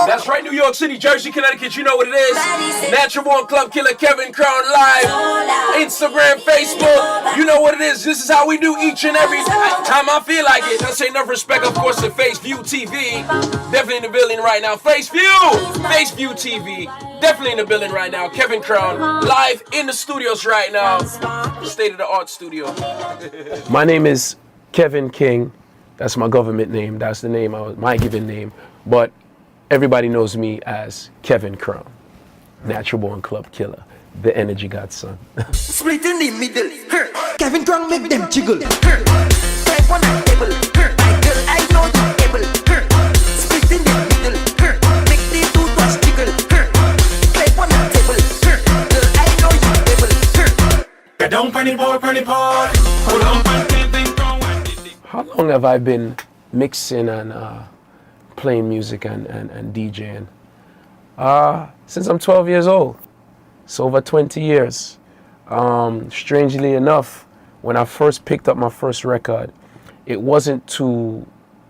That's right, New York City, Jersey, Connecticut, you know what it is. Natural Born Club Killer, Kevin Crown live. Instagram, Facebook, you know what it is. This is how we do each and every time I feel like it. That's enough respect, of course, to Facevu TV. Definitely in the building right now. Facevu TV. Definitely in the building right now. Kevin Crown live in the studios right now. State-of-the-art studio. My name is Kevin King. That's my government name. That's the name, my given name. But everybody knows me as Kevin Crown, Natural Born Club Killer, the Energy Godson. Split in the middle. Kevin Crown make them jiggle. Step on the table. My girl, I know you able. Split in the middle. Make the two toes jiggle. Step on the table. Girl, I know you able. Get down, penny ball. Hold on, Kevin Crown. How long have I been mixing and playing music and DJing? Since I'm 12 years old. So over 20 years. Strangely enough, when I first picked up my first record, it wasn't to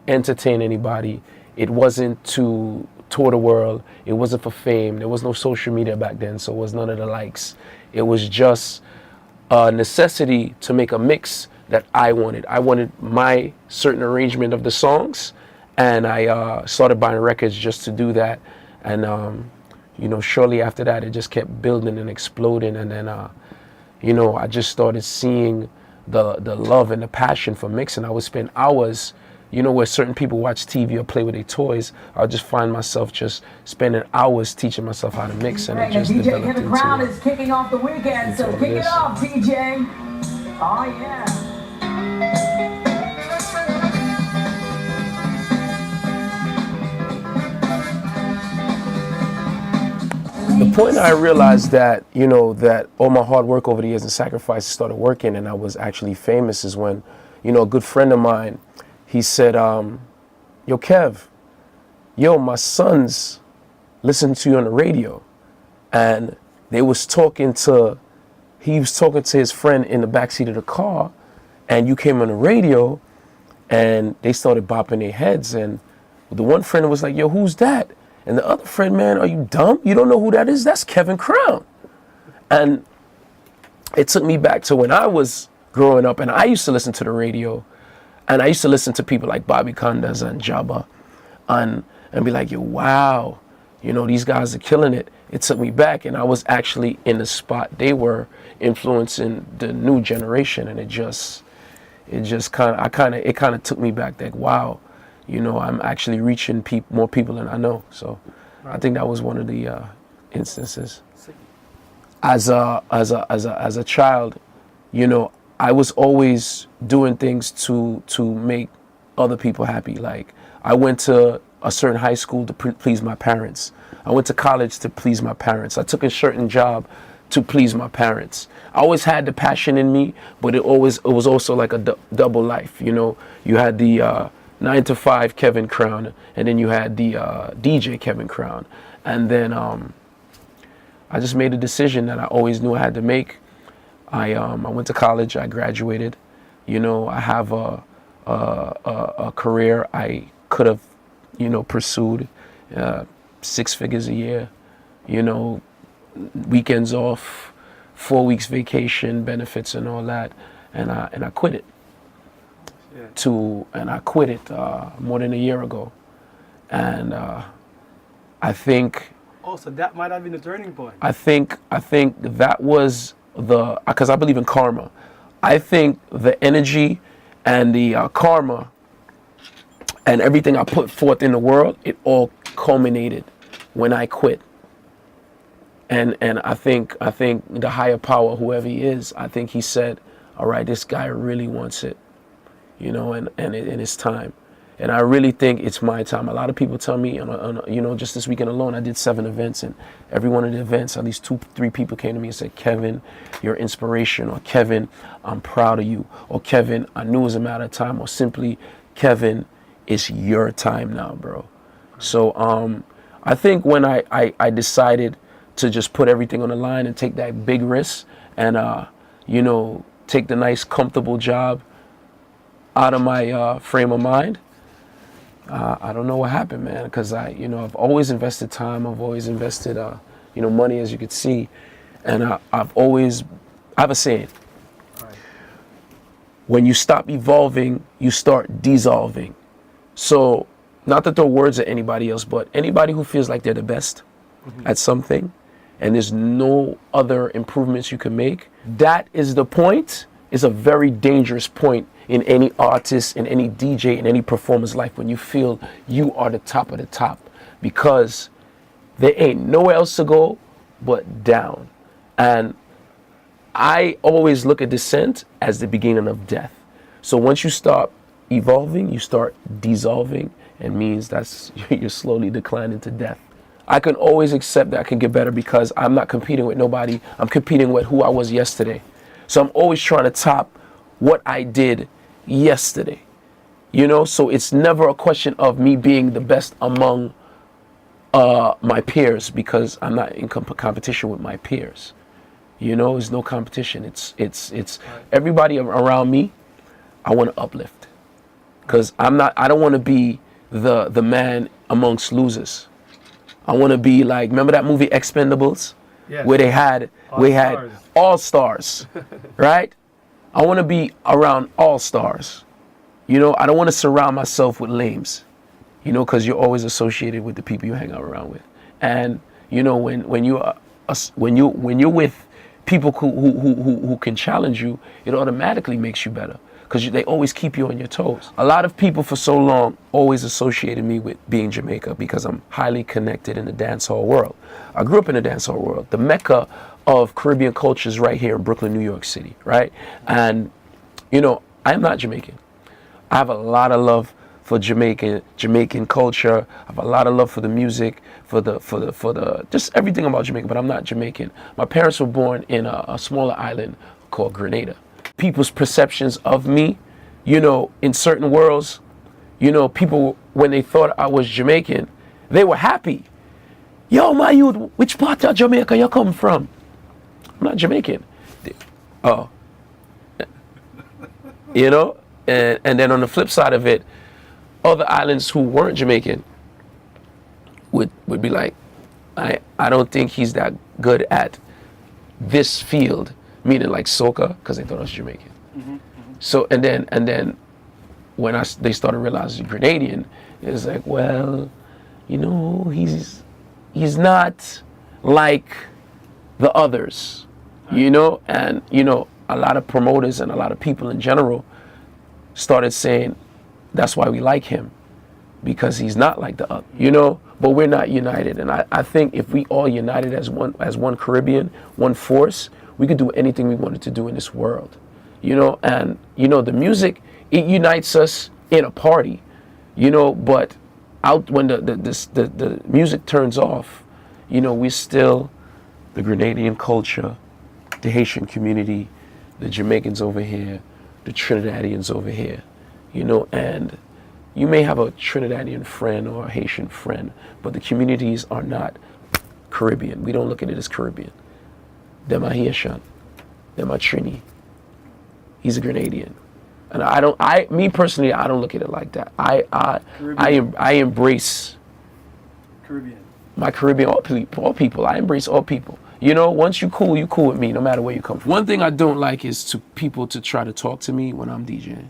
entertain anybody. It wasn't to tour the world. It wasn't for fame. There was no social media back then, so it was none of the likes. It was just a necessity to make a mix that I wanted. I wanted my certain arrangement of the songs, and I started buying records just to do that. And you know, shortly after that, it just kept building and exploding. And then, you know, I just started seeing the love and the passion for mixing. I would spend hours, you know, where certain people watch TV or play with their toys, I'll just find myself just spending hours teaching myself how to mix. And it just DJ Kevin Crown is kicking off the weekend, so kick it off, DJ. Oh, yeah. The point I realized that, you know, that all my hard work over the years and sacrifices started working and I was actually famous is when, you know, a good friend of mine, he said, yo, Kev, my sons listen to you on the radio. And he was talking to his friend in the backseat of the car, and you came on the radio and they started bopping their heads. And the one friend was like, yo, who's that? And the other friend, man, are you dumb? You don't know who that is? That's Kevin Crown. And it took me back to when I was growing up, and I used to listen to the radio, and I used to listen to people like Bobby Condas and Jabba, and be like, yo, wow, you know, these guys are killing it. It took me back, and I was actually in the spot they were influencing the new generation, and it kind of took me back, like, wow. You know, I'm actually reaching more people than I know. So I think that was one of the instances. As a child, you know, I was always doing things to make other people happy. Like, I went to a certain high school to please my parents. I went to college to please my parents. I took a certain job to please my parents. I always had the passion in me, but it was also like a double life. You know, you had the 9 to 5 Kevin Crown, and then you had the DJ Kevin Crown. And then I just made a decision that I always knew I had to make. I went to college, I graduated. You know, I have a career I could have, you know, pursued, 6 figures a year, you know, weekends off, 4 weeks vacation, benefits and all that, and I quit it. I quit it more than a year ago, and I think. Oh, so that might have been the turning point. I think that was because I believe in karma. I think the energy and the karma and everything I put forth in the world, it all culminated when I quit. And I think the higher power, whoever he is, I think he said, all right, this guy really wants it. You know, and it's time. And I really think it's my time. A lot of people tell me, you know, just this weekend alone, I did 7 events, and every one of the events, at least 2-3 people came to me and said, Kevin, you're inspiration, or Kevin, I'm proud of you, or Kevin, I knew it was a matter of time, or simply, Kevin, it's your time now, bro. So I think when I decided to just put everything on the line and take that big risk and, you know, take the nice, comfortable job out of my frame of mind, I don't know what happened, man, because I've always invested time. I've always invested, money, as you could see. And I have a saying. Right. When you stop evolving, you start dissolving. So, not to throw words at anybody else, but anybody who feels like they're the best at something, and there's no other improvements you can make, that is the point. Is a very dangerous point in any artist, in any DJ, in any performer's life, when you feel you are the top of the top, because there ain't nowhere else to go but down. And I always look at descent as the beginning of death. So once you start evolving, you start dissolving, and means that's you're slowly declining to death. I can always accept that I can get better because I'm not competing with nobody. I'm competing with who I was yesterday. So I'm always trying to top what I did yesterday. So it's never a question of me being the best among my peers, because I'm not in competition with my peers. There's no competition. It's everybody around me. I want to uplift, because I don't want to be the man amongst losers. I want to be like, remember that movie Expendables? Yes. Where they had all stars, right? I want to be around all stars. I don't want to surround myself with lames, because you're always associated with the people you hang out around with. And when you're with people who can challenge you, it automatically makes you better, because they always keep you on your toes. A lot of people for so long always associated me with being Jamaica because I'm highly connected in the dancehall world. I grew up in the dancehall world, the mecca of Caribbean cultures right here in Brooklyn, New York City, right? And, I'm not Jamaican. I have a lot of love for Jamaican culture. I have a lot of love for the music, for the just everything about Jamaica, but I'm not Jamaican. My parents were born in a smaller island called Grenada. People's perceptions of me, in certain worlds, people, when they thought I was Jamaican, they were happy. Yo, my youth, which part of Jamaica you come from? I'm not Jamaican. Oh. And then on the flip side of it, other islands who weren't Jamaican would be like, I don't think he's that good at this field, meaning like soca, because they thought I was Jamaican. So and then when they started realizing Grenadian, it's like, well, he's not like the others, and a lot of promoters and a lot of people in general started saying that's why we like him, because he's not like the other, but we're not united. And I think if we all united as one Caribbean, one force, we could do anything we wanted to do in this world, and the music, it unites us in a party, but out when the music turns off, we're still the Grenadian culture, the Haitian community, the Jamaicans over here, the Trinidadians over here, and you may have a Trinidadian friend or a Haitian friend, but the communities are not Caribbean. We don't look at it as Caribbean. Them are Haitian, them are Trini. He's a Grenadian. And me personally, I don't look at it like that. I embrace Caribbean. my Caribbean, all people. I embrace all people. Once you cool with me, no matter where you come from. One thing I don't like is to people to try to talk to me when I'm DJing.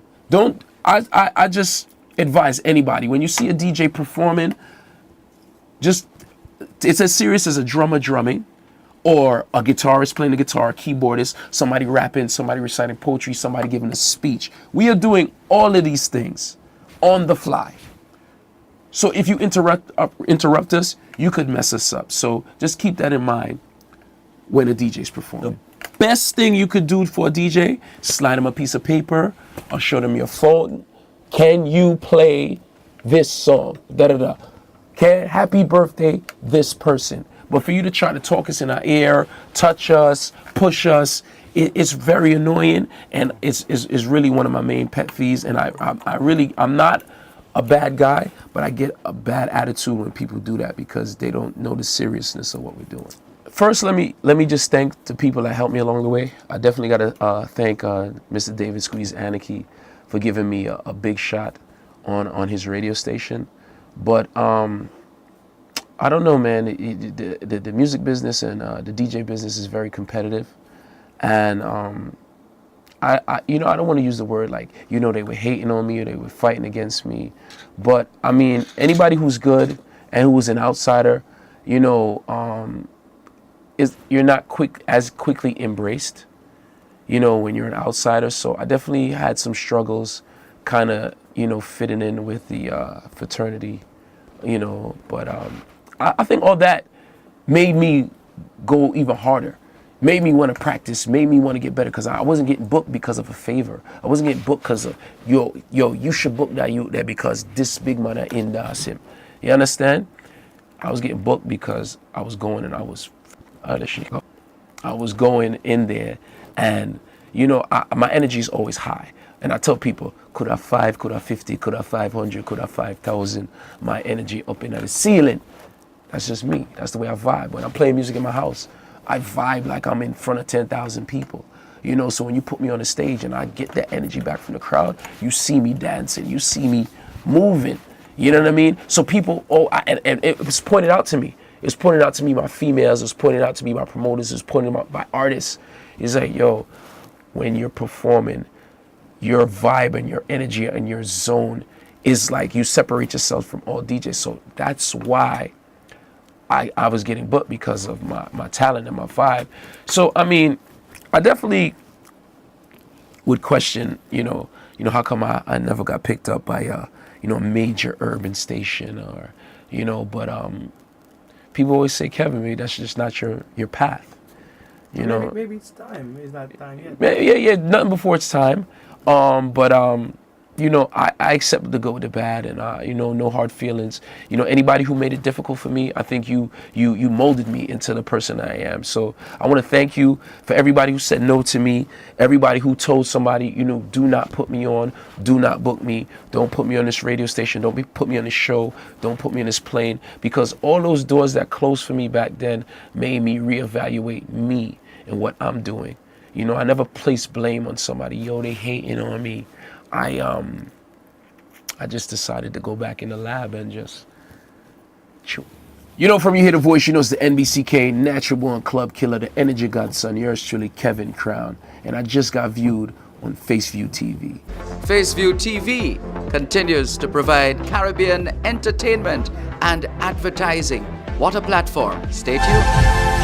I just advise anybody, when you see a DJ performing, it's as serious as a drummer drumming, or a guitarist playing the guitar, keyboardist, somebody rapping, somebody reciting poetry, somebody giving a speech. We are doing all of these things on the fly. So if you interrupt us, you could mess us up. So just keep that in mind when a DJ's performing. The best thing you could do for a DJ, slide them a piece of paper or show them your phone. Can you play this song? Da-da-da. Happy birthday, this person. But for you to try to talk us in our ear, touch us, push us, it's very annoying, and it's really one of my main pet peeves. And I'm not a bad guy, but I get a bad attitude when people do that because they don't know the seriousness of what we're doing. First, let me just thank the people that helped me along the way. I definitely got to thank Mr. David Squeeze Anarchy for giving me a big shot on his radio station. But I don't know, man. The music business and the DJ business is very competitive, and I don't want to use the word like, they were hating on me or they were fighting against me, but I mean, anybody who's good and who was an outsider, you're not as quickly embraced, when you're an outsider. So I definitely had some struggles, kind of, fitting in with the fraternity, but I think all that made me go even harder, made me want to practice, made me want to get better, because I wasn't getting booked because of a favor. I wasn't getting booked because of, you should book that youth there because this big man in him. You understand? I was getting booked because I was going and I was going in there, and my energy is always high. And I tell people, could I 5, could I 50, could I 500, could I 5,000? My energy up in the ceiling. That's just me. That's the way I vibe. When I'm playing music in my house, I vibe like I'm in front of 10,000 people. So when you put me on the stage and I get that energy back from the crowd, you see me dancing, you see me moving. You know what I mean? So people, and it was pointed out to me. It was pointed out to me by females. It was pointed out to me by promoters. It was pointed out by artists. It's like, when you're performing, your vibe and your energy and your zone is like you separate yourself from all DJs. So that's why I was getting booked, because of my talent and my vibe. So, I mean, I definitely would question, how come I never got picked up by a major urban station, or, but people always say, Kevin, maybe that's just not your path. Maybe it's time. It's not time yet. Yeah, nothing before it's time. But I accepted the good with the bad, and no hard feelings. Anybody who made it difficult for me, I think you molded me into the person I am. So I want to thank you for everybody who said no to me, everybody who told somebody, do not put me on, do not book me, don't put me on this radio station, put me on this show, don't put me on this plane, because all those doors that closed for me back then made me reevaluate me and what I'm doing. I never placed blame on somebody. They hating on me. I just decided to go back in the lab and just chew. From you hear the voice, it's the NBCK, Natural Born Club Killer, the Energy Godson, yours truly, Kevin Crown. And I just got viewed on Facevu TV. Facevu TV continues to provide Caribbean entertainment and advertising. What a platform. Stay tuned.